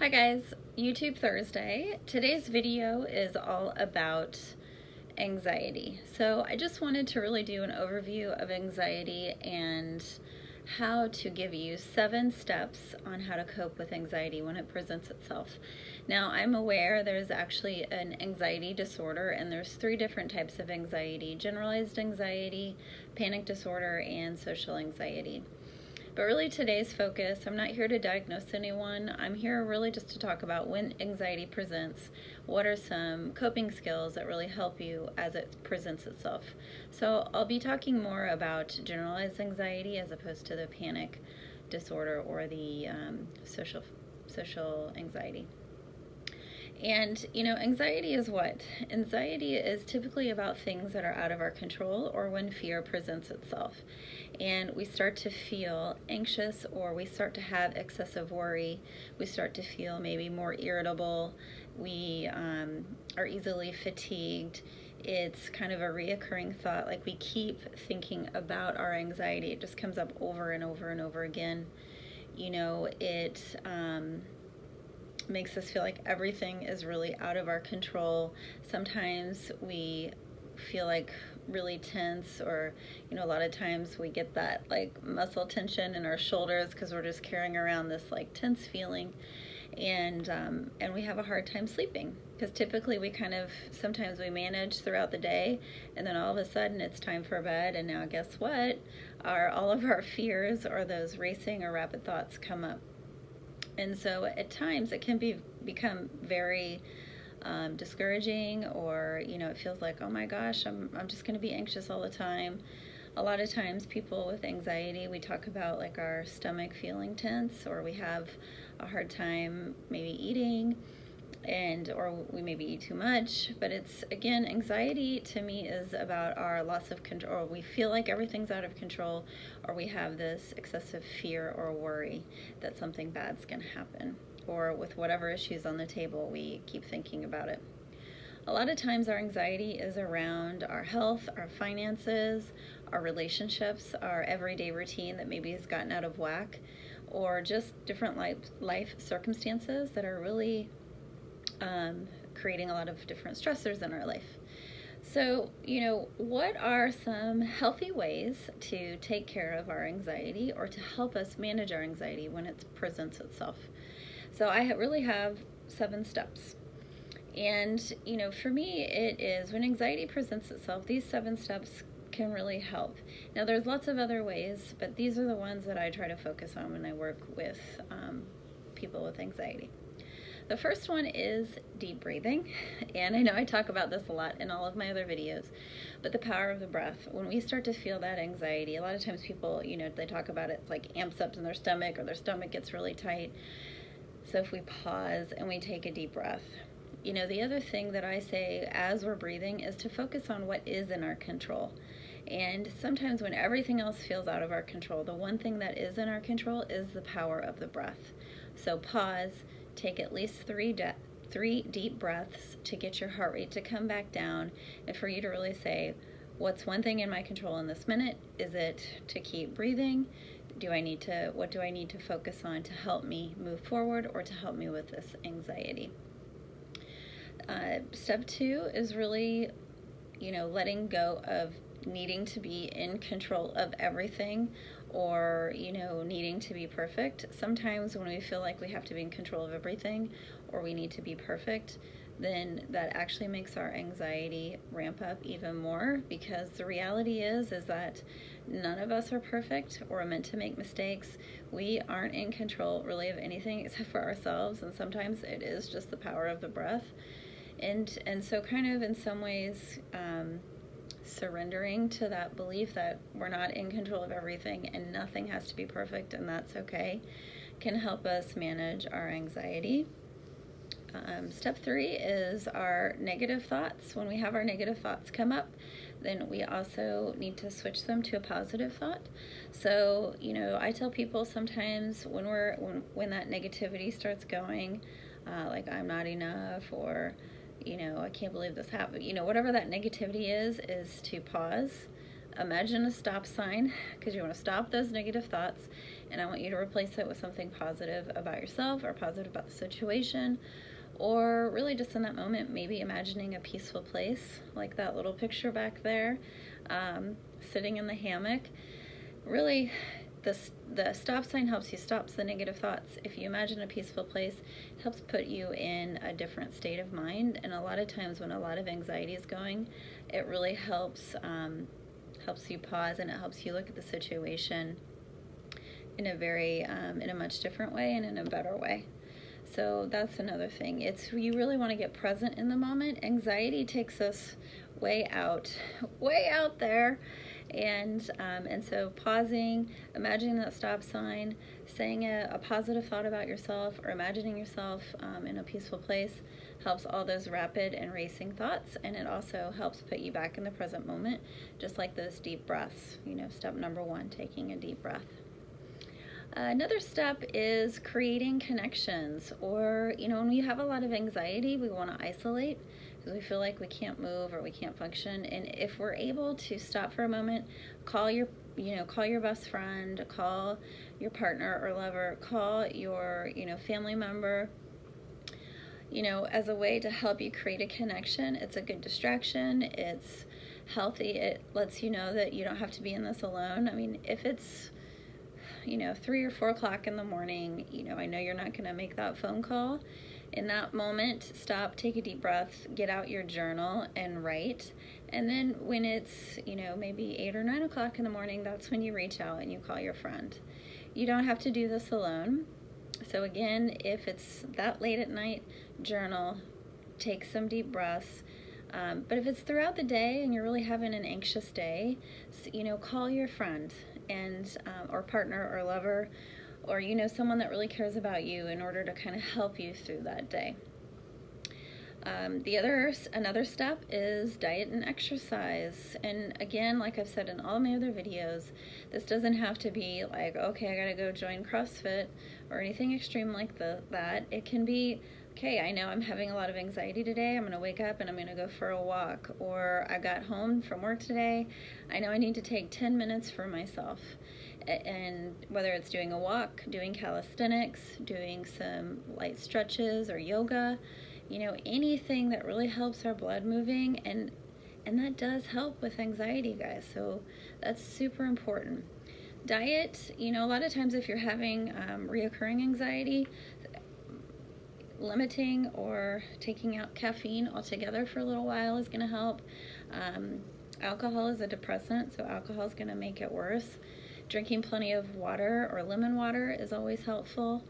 Hi guys, YouTube Thursday. Today's video is all about anxiety. So I just wanted to really do an overview of anxiety and how to give you 7 steps on how to cope with anxiety when it presents itself. Now, I'm aware there's actually an anxiety disorder, and there's 3 different types of anxiety: generalized anxiety, panic disorder, and social anxiety. But really today's focus, I'm not here to diagnose anyone. I'm here really just to talk about when anxiety presents, what are some coping skills that really help you as it presents itself. So I'll be talking more about generalized anxiety as opposed to the panic disorder or the social anxiety. And, anxiety is what? Anxiety is typically about things that are out of our control or when fear presents itself. And we start to feel anxious, or we start to have excessive worry. We start to feel maybe more irritable. We are easily fatigued. It's kind of a reoccurring thought, like we keep thinking about our anxiety. It just comes up over and over and over again. It makes us feel like everything is really out of our control. Sometimes we feel like really tense, or a lot of times we get that like muscle tension in our shoulders because we're just carrying around this like tense feeling, and we have a hard time sleeping because typically sometimes we manage throughout the day, and then all of a sudden it's time for bed, and now guess what? All of our fears or those racing or rapid thoughts come up. And so at times it can become very discouraging, or it feels like, oh my gosh, I'm just going to be anxious all the time. A lot of times people with anxiety, we talk about like our stomach feeling tense, or we have a hard time maybe eating, or we maybe eat too much. But it's, again, anxiety to me is about our loss of control, or we feel like everything's out of control, or we have this excessive fear or worry that something bad's going to happen, or with whatever issues on the table, we keep thinking about it. A lot of times our anxiety is around our health, our finances, our relationships, our everyday routine that maybe has gotten out of whack, or just different life circumstances that are really creating a lot of different stressors in our life. So, what are some healthy ways to take care of our anxiety, or to help us manage our anxiety when it presents itself? So I really have 7 steps. And, for me, it is when anxiety presents itself, these 7 steps can really help. Now, there's lots of other ways, but these are the ones that I try to focus on when I work with people with anxiety. The first one is deep breathing, and I know I talk about this a lot in all of my other videos, but the power of the breath. When we start to feel that anxiety, a lot of times people, they talk about it like amps up in their stomach, or their stomach gets really tight. So if we pause and we take a deep breath. The other thing that I say as we're breathing is to focus on what is in our control. And sometimes when everything else feels out of our control, the one thing that is in our control is the power of the breath. So pause, take at least 3 deep breaths to get your heart rate to come back down, and for you to really say, what's one thing in my control in this minute? Is it to keep breathing? What do I need to focus on to help me move forward, or to help me with this anxiety? Step 2 is really, letting go of needing to be in control of everything, or needing to be perfect. Sometimes when we feel like we have to be in control of everything, or we need to be perfect, then that actually makes our anxiety ramp up even more, because the reality is that none of us are perfect or are meant to make mistakes. We aren't in control really of anything except for ourselves, and sometimes it is just the power of the breath. And so kind of in some ways surrendering to that belief that we're not in control of everything and nothing has to be perfect, and that's okay, can help us manage our anxiety. Step 3 is our negative thoughts. When we have our negative thoughts come up, then we also need to switch them to a positive thought. So, I tell people sometimes when that negativity starts going, like I'm not enough, or I can't believe this happened. Whatever that negativity is to pause, imagine a stop sign, because you want to stop those negative thoughts, and I want you to replace it with something positive about yourself or positive about the situation, or really just in that moment, maybe imagining a peaceful place, like that little picture back there, sitting in the hammock. Really, the stop sign helps you stop the negative thoughts. If you imagine a peaceful place, it helps put you in a different state of mind. And a lot of times when a lot of anxiety is going, it really helps you pause, and it helps you look at the situation in a much different way and in a better way. So that's another thing. You really want to get present in the moment. Anxiety takes us way out there. And so pausing, imagining that stop sign, saying a positive thought about yourself, or imagining yourself in a peaceful place helps all those rapid and racing thoughts, and it also helps put you back in the present moment, just like those deep breaths. Step number 1, taking a deep breath. Another step is creating connections, or, when we have a lot of anxiety, we want to isolate because we feel like we can't move or we can't function. And if we're able to stop for a moment, call your best friend, call your partner or lover, call your, family member, as a way to help you create a connection. It's a good distraction. It's healthy. It lets you know that you don't have to be in this alone. I mean, if it's 3 or 4 o'clock in the morning, I know you're not going to make that phone call. In that moment, stop, take a deep breath, get out your journal and write. And then when it's, maybe 8 or 9 o'clock in the morning, that's when you reach out and you call your friend. You don't have to do this alone. So again, if it's that late at night, journal, take some deep breaths. But if it's throughout the day and you're really having an anxious day, call your friend and or partner or lover, or someone that really cares about you, in order to kind of help you through that day. Another step is diet and exercise. And again, like I've said in all my other videos, this doesn't have to be like, okay, I gotta go join CrossFit or anything extreme like that. It can be, okay, I know I'm having a lot of anxiety today. I'm going to wake up and I'm going to go for a walk. Or I got home from work today. I know I need to take 10 minutes for myself. And whether it's doing a walk, doing calisthenics, doing some light stretches or yoga, anything that really helps our blood moving. And that does help with anxiety, guys. So that's super important. Diet, a lot of times if you're having reoccurring anxiety, limiting or taking out caffeine altogether for a little while is going to help. Alcohol is a depressant, so alcohol is going to make it worse. Drinking plenty of water or lemon water is always helpful,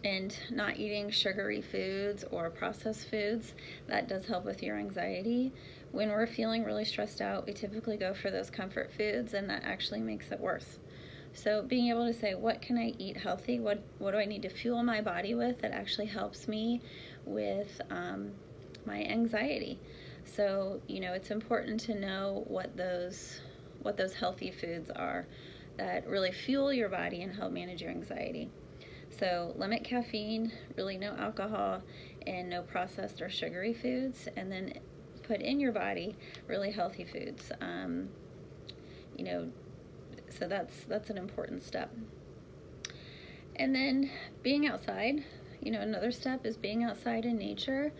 and not eating sugary foods or processed foods. That does help with your anxiety. When we're feeling really stressed out, we typically go for those comfort foods, and that actually makes it worse. So being able to say, what can I eat healthy? What do I need to fuel my body with that actually helps me with my anxiety? So, it's important to know what those healthy foods are that really fuel your body and help manage your anxiety. So limit caffeine, really no alcohol, and no processed or sugary foods, and then put in your body really healthy foods. So that's an important step. And then being outside, another step is being outside in nature.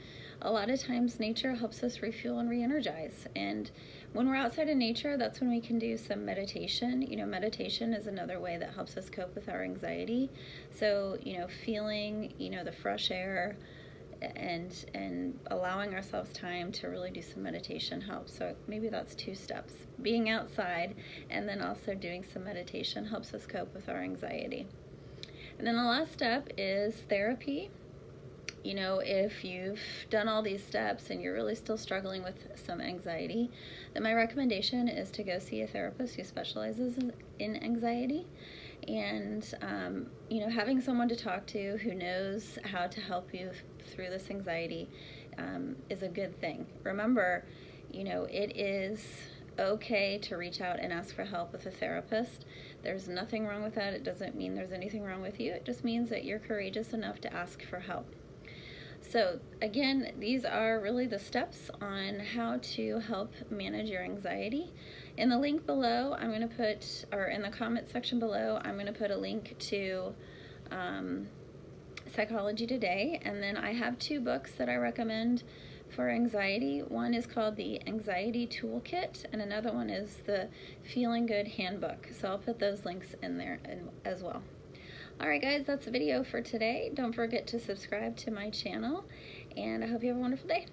A lot of times nature helps us refuel and re-energize. And when we're outside in nature, that's when we can do some meditation. Meditation is another way that helps us cope with our anxiety. So, feeling, the fresh air, and allowing ourselves time to really do some meditation helps. So maybe that's 2 steps. Being outside and then also doing some meditation helps us cope with our anxiety. And then the last step is therapy. If you've done all these steps and you're really still struggling with some anxiety, then my recommendation is to go see a therapist who specializes in anxiety. And, having someone to talk to who knows how to help you through this anxiety is a good thing. Remember, it is okay to reach out and ask for help with a therapist. There's nothing wrong with that. It doesn't mean there's anything wrong with you. It just means that you're courageous enough to ask for help. So again, these are really the steps on how to help manage your anxiety. In the link below, I'm going to put, or in the comment section below, I'm going to put a link to Psychology Today, and then I have 2 books that I recommend for anxiety. One is called the Anxiety ToolKit, and another one is the Feeling Good Handbook. So I'll put those links in there as well. Alright guys, that's the video for today. Don't forget to subscribe to my channel, and I hope you have a wonderful day.